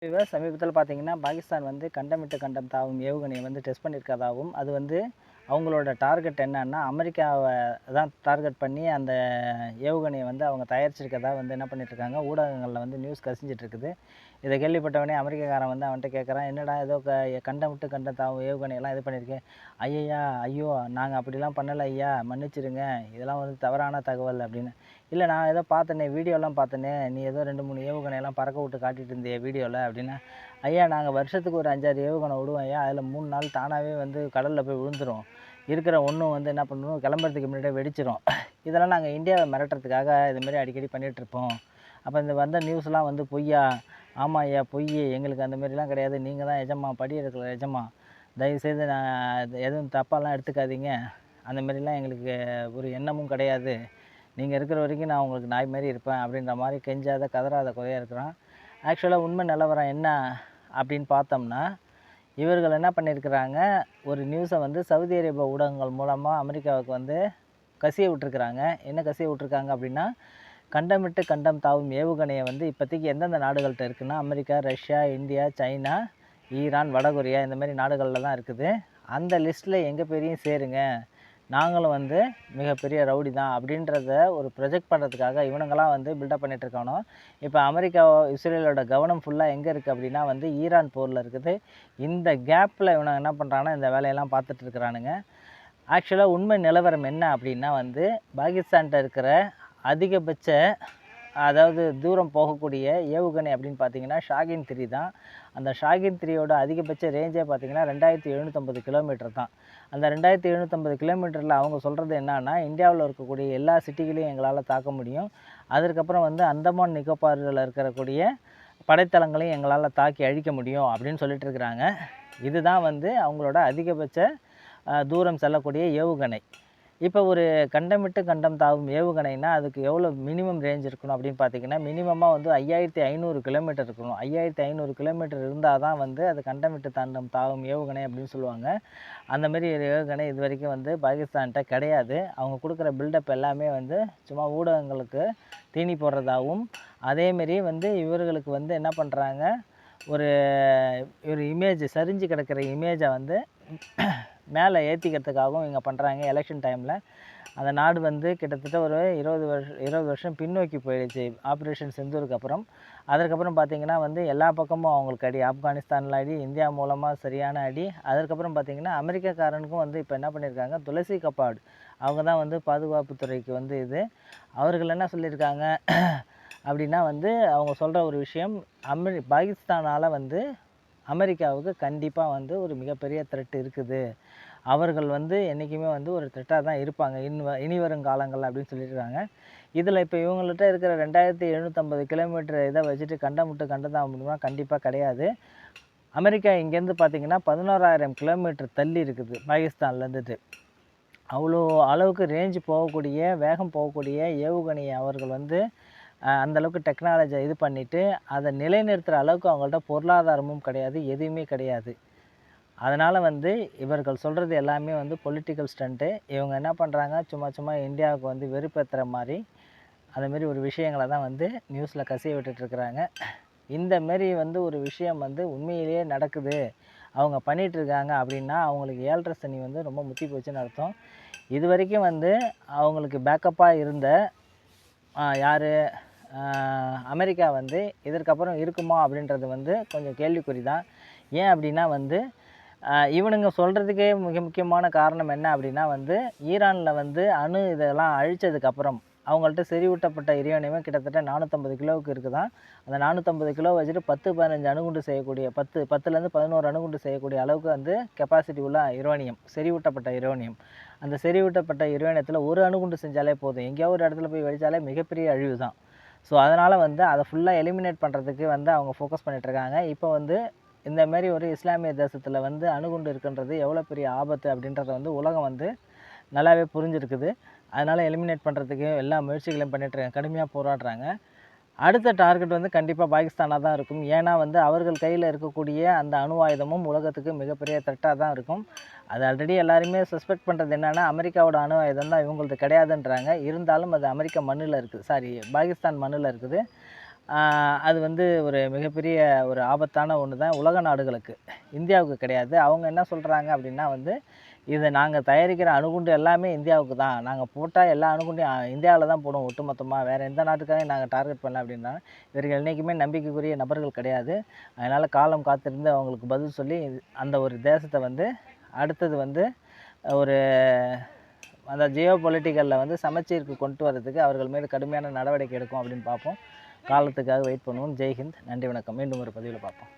சமீபத்தில பார்த்தீங்கன்னா, பாகிஸ்தான் வந்து கண்டமிட்டு கண்டம் தாவும் ஏவுகணைய வந்து டெஸ்ட் பண்ணியிருக்கதாவும், அது வந்து அவங்களோட டார்கெட் என்னன்னா, அமெரிக்காவ தான் டார்கெட் பண்ணி அந்த ஏவுகணைய வந்து அவங்க தயாரிச்சிருக்கதா வந்து என்ன பண்ணிட்டுருக்காங்க, ஊடகங்கள்ல வந்து நியூஸ் கசிஞ்சிட்டு இருக்குது. இத கேள்விப்பட்டவுடனே அமெரிக்காக்காரன் வந்து அவன்ட்ட கேட்குறான், "என்னடா ஏதோ கண்டம் விட்டு கண்டம் தாவும் ஏவுகணையெல்லாம் இது பண்ணியிருக்கே." "ஐயய்யா! ஐயோ! நாங்க அப்படிலாம் பண்ணல ஐயா, மன்னிச்சிடுங்க. இதெல்லாம் வந்து தவறான தகவல்." அப்படின்னு. "இல்ல நான் ஏதோ பார்த்தனே, வீடியோலாம் பார்த்தனே. நீ ஏதோ 2, 3 ஏவுகணையெல்லாம் பறக்க விட்டு காட்டிட்டு இருந்தியே வீடியோல." அப்படின்னா, "ஐயா நாங்க வருஷத்துக்கு ஒரு 5, 6 ஏவுகணை விடுவோம் ஐயா. அதில 3 நாள் தானாவே வந்து கடல்ல போய் விழுந்துரும். இருக்கிற ஒண்ணும் வந்து என்ன பண்ணும், கிளம்புறதுக்கு முன்னாடியே வெடிச்சிரும். இதெல்லாம் நாங்க இந்தியாவ மிரட்டுறதுக்காக இது மாரி அடிக்கடி பண்ணிட்டுருப்போம். அப்ப இந்த வந்த நியூஸ்லாம் வந்து பொய்யா?" "ஆமா ஐயா பொய்யி. எங்களுக்கு அந்த மாரிலாம் கிடையாது. நீங்க தான் எஜமான், படி எடுக்கிற எஜமான். தயவுசெய்து நான் எதுவும் தப்பாலாம் எடுத்துக்காதீங்க. அந்த மாரிலாம் எங்களுக்கு ஒரு எண்ணமும் கிடையாது. நீங்க இருக்கிற வரைக்கும் நான் உங்களுக்கு நாய் மாரி இருப்பேன்." அப்படின்ற மாரி கெஞ்சாத, கதறாத குறையா இருக்கிறான். ஆக்சுவலா உண்மை நிலவரம் என்ன அப்படின்னு பார்த்தோம்னா, இவர்கள் என்ன பண்ணியிருக்கிறாங்க, ஒரு நியூஸ வந்து சவுதி அரேபியா ஊடகங்கள் மூலமா அமெரிக்காவுக்கு வந்து கசிய விட்டுருக்கிறாங்க. என்ன கசிய விட்டுருக்காங்க அப்படின்னா, கண்டமிட்டு கண்டம் தாவும் ஏவுகணைய வந்து இப்போதைக்கு எந்தெந்த நாடுகள்ட்ட இருக்குன்னா, America, Russia, India, China, Iran, வடகொரியா இந்த மாரி நாடுகள்ல தான் இருக்குது. அந்த லிஸ்ட்ல எங்க பேரையும் சேருங்க. நாங்களும் வந்து மிகப்பெரிய ரவுடி தான் அப்படின்றத ஒரு ப்ரொஜெக்ட் பண்ணுறதுக்காக இவனுங்கலாம் வந்து பில்டப் பண்ணிட்டு இருக்கானோ. இப்போ அமெரிக்கா, இஸ்ரேலோட கவனம் ஃபுல்லா எங்க இருக்கு அப்படின்னா வந்து ஈரான் போர்ல இருக்குது. இந்த கேப்ல இவனுங்க என்ன பண்றாங்கன்னா, இந்த வேலையெல்லாம் பார்த்துட்டு இருக்கிறானுங்க. ஆக்சுவலா உண்மை நிலவரம் என்ன அப்படின்னா வந்து, பாகிஸ்தான்ட்ட இருக்கிற அதிகபட்ச அதாவது தூரம் போகக்கூடிய ஏவுகணை அப்படின்னு பார்த்தீங்கன்னா, ஷாகின் 3 தான். அந்த ஷாகின் 3யோட அதிகபட்ச ரேஞ்சே பார்த்தீங்கன்னா, 2750 கிலோமீட்டர் தான். அந்த 2750 கிலோமீட்டர்ல அவங்க சொல்றது என்னன்னா, இந்தியாவுல இருக்கக்கூடிய எல்லா சிட்டிகளையும் எங்களால தாக்க முடியும். அதற்கப்புறம் வந்து அந்தமான் நிக்கோபார்ல இருக்கக்கூடிய படைத்தளங்களையும் எங்களால தாக்கி அழிக்க முடியும் அப்படின்னு சொல்லிட்டு இருக்கிறாங்க. இதுதான் வந்து அவங்களோட அதிகபட்ச தூரம் செல்லக்கூடிய ஏவுகணை. இப்போ ஒரு கண்டமிட்டு கண்டம் தாவும் ஏவுகணைன்னா, அதுக்கு எவ்வளோ மினிமம் ரேஞ்ச் இருக்கணும் அப்படின்னு பார்த்தீங்கன்னா, மினிமமா வந்து 5500 கிலோமீட்டர் இருக்கணும். 5500 கிலோமீட்டர் இருந்தா தான் வந்து அது கண்டமிட்டு கண்டம் தாவும் ஏவுகணை அப்படின்னு சொல்லுவாங்க. அந்த மாரி ஒரு ஏவுகணை இதுவரைக்கும் வந்து பாகிஸ்தான்ட்ட கிடையாது. அவங்க குடுக்குற பில்டப் எல்லாமே வந்து சும்மா ஊடகங்களுக்கு தீனி போடுறதாவும், அதேமாரி வந்து இவர்களுக்கு வந்து என்ன பண்ணுறாங்க, ஒரு ஒரு இமேஜ் சரிஞ்சு கிடக்கிற இமேஜை வந்து மேலே ஏற்றிக்கிறதுக்காகவும் இவங்க பண்ணுறாங்க எலெக்ஷன் டைமில். அந்த நாடு வந்து கிட்டத்தட்ட ஒரு 20 வருஷம் பின்னோக்கி போயிடுச்சு ஆப்ரேஷன் சிந்தூருக்கு அப்புறம். அதற்கப்புறம் பார்த்தீங்கன்னா வந்து எல்லா பக்கமும் அவங்களுக்கு அடி. ஆப்கானிஸ்தானில் அடி, இந்தியா மூலமாக சரியான அடி. அதற்கப்புறம் பார்த்தீங்கன்னா அமெரிக்காக்காரனுக்கும் வந்து இப்போ என்ன பண்ணியிருக்காங்க, துளசி கப்பாட் அவங்க தான் வந்து பாதுகாப்புத்துறைக்கு வந்து இது. அவர்கள் என்ன சொல்லியிருக்காங்க அப்படின்னா வந்து அவங்க சொல்கிற ஒரு விஷயம், பாகிஸ்தானால் வந்து அமெரிக்காவுக்கு கண்டிப்பாக வந்து ஒரு மிகப்பெரிய த்ரெட் இருக்குது. அவர்கள் வந்து என்றைக்குமே வந்து ஒரு த்ரெட்டாக தான் இருப்பாங்க. இனி வரும் காலங்கள்ல அப்படின்னு சொல்லியிருக்காங்க. இதில இப்போ இவங்கள்ட்ட இருக்கிற 2750 கிலோமீட்டர் இத வச்சுட்டு கண்டம் விட்டு கண்டம் தாவ முடியுமா? கண்டிப்பா கிடையாது. அமெரிக்கா இங்கேருந்து பார்த்தீங்கன்னா 11,000 கிலோமீட்டர் தள்ளி இருக்குது பாகிஸ்தான்ல இருந்துட்டு. அவ்வளோ அளவுக்கு ரேஞ்ச் போகக்கூடிய, வேகம் போகக்கூடிய ஏவுகணைய அவர்கள் வந்து அந்த அளவுக்கு டெக்னாலஜிய இது பண்ணிட்டு, அத நிலைநிறுத்துற அளவுக்கு அவங்கள்ட்ட பொருளாதாரமும் கிடையாது, எதுவுமே கிடையாது. அதனால வந்து இவர்கள் சொல்றது எல்லாமே வந்து பொலிட்டிக்கல் ஸ்டண்ட்டு. இவங்க என்ன பண்ணுறாங்க, சும்மா சும்மா இந்தியாவுக்கு வந்து வெறுப்பேத்துற மாரி, அந்த மாரி ஒரு விஷயங்கள தான் வந்து நியூஸ்ல கசிய விட்டுட்டுருக்குறாங்க. இந்த மாரி வந்து ஒரு விஷயம் வந்து உண்மையிலேயே நடக்குது, அவங்க பண்ணிட்டுருக்காங்க அப்படின்னா, அவங்களுக்கு 7 சனி வந்து ரொம்ப முத்தி போச்சுன்னு அர்த்தம். இதுவரைக்கும் வந்து அவங்களுக்கு பேக்கப்பா இருந்த யாரு அமெரிக்கா வந்து இதற்கப்புறம் இருக்குமா அப்படின்றது வந்து கொஞ்சம் கேள்விக்குறி தான். ஏன் அப்படின்னா வந்து இவனுங்க சொல்கிறதுக்கே மிக முக்கியமான காரணம் என்ன அப்படின்னா வந்து, ஈரானில் வந்து இதெல்லாம் அழிச்சதுக்கப்புறம் அவங்கள்ட்ட செறிவூட்டப்பட்ட யுரேனியம் கிட்டத்தட்ட 450 கிலோவுக்கு இருக்குதாம். அந்த 450 கிலோ வச்சுட்டு 10, 15 அணுகுண்டு செய்யக்கூடிய 10லேருந்து 11 அணுகுண்டு செய்யக்கூடிய அளவுக்கு வந்து கெப்பாசிட்டி உள்ள யுரேனியம், செறிவூட்டப்பட்ட யுரேனியம். அந்த செறிவூட்டப்பட்ட யுரேனியத்தில் ஒரு அணுகுண்டு செஞ்சாலே போதும். எங்கேயாவது ஒரு இடத்துல போய் வெடிச்சாலே மிகப்பெரிய அழிவு தான். ஸோ அதனால் வந்து அதை ஃபுல்லாக எலிமினேட் பண்ணுறதுக்கு வந்து அவங்க ஃபோக்கஸ் பண்ணிகிட்ருக்காங்க. இப்போ வந்து இந்த மாரி ஒரு இஸ்லாமிய தேசத்தில் வந்து அணுகுண்டு இருக்குன்றது எவ்வளோ பெரிய ஆபத்து அப்படின்றத வந்து உலகம் வந்து நல்லாவே புரிஞ்சிருக்குது. அதனால் எலிமினேட் பண்ணுறதுக்கு எல்லா முயற்சிகளையும் பண்ணிட்டுருக்காங்க, கடுமையாக போராடுறாங்க. அடுத்த டார்கெட் வந்து கண்டிப்பாக பாகிஸ்தானா தான் இருக்கும். ஏன்னா வந்து அவர்கள் கையில் இருக்கக்கூடிய அந்த அணு ஆயுதமும் உலகத்துக்கு மிகப்பெரிய த்ரெட்டாக தான் இருக்கும். அது ஆல்ரெடி எல்லாருமே சஸ்பெக்ட் பண்ணுறது என்னென்னா, அமெரிக்காவோட அணு ஆயுதம் தான் இவங்களது கிடையாதுன்றாங்க. இருந்தாலும் அது அமெரிக்க மண்ணில் இருக்குது, பாகிஸ்தான் மண்ணில் இருக்குது. அது வந்து ஒரு மிகப்பெரிய ஒரு ஆபத்தான ஒன்று தான் உலக நாடுகளுக்கு, இந்தியாவுக்கு கிடையாது. அவங்க என்ன சொல்கிறாங்க அப்படின்னா வந்து, இதை நாங்கள் தயாரிக்கிற அணுகுண்டு எல்லாமே இந்தியாவுக்கு தான். நாங்கள் போட்டால் எல்லா அணுகுண்டையும் இந்தியாவில் தான் போடுவோம் ஒட்டுமொத்தமாக. வேறு எந்த நாட்டுக்காகவும் நாங்கள் டார்கெட் பண்ணல அப்படின்னா, இவர்கள் என்றைக்குமே நம்பிக்கைக்குரிய நபர்கள் கிடையாது. அதனால் காலம் காத்திருந்து அவங்களுக்கு பதில் சொல்லி அந்த ஒரு தேசத்தை வந்து அடுத்தது வந்து ஒரு அந்த ஜியோ பொலிட்டிக்கலில் வந்து சமச்சீருக்கு கொண்டு வரதுக்கு அவர்கள் மீது கடுமையான நடவடிக்கை எடுக்கும் அப்படின்னு பார்ப்போம். காலத்துக்காக வெயிட் பண்ணுவோம். ஜெய்ஹிந்த், நன்றி, வணக்கம். மீண்டும் ஒரு பதிவில் பார்ப்போம்.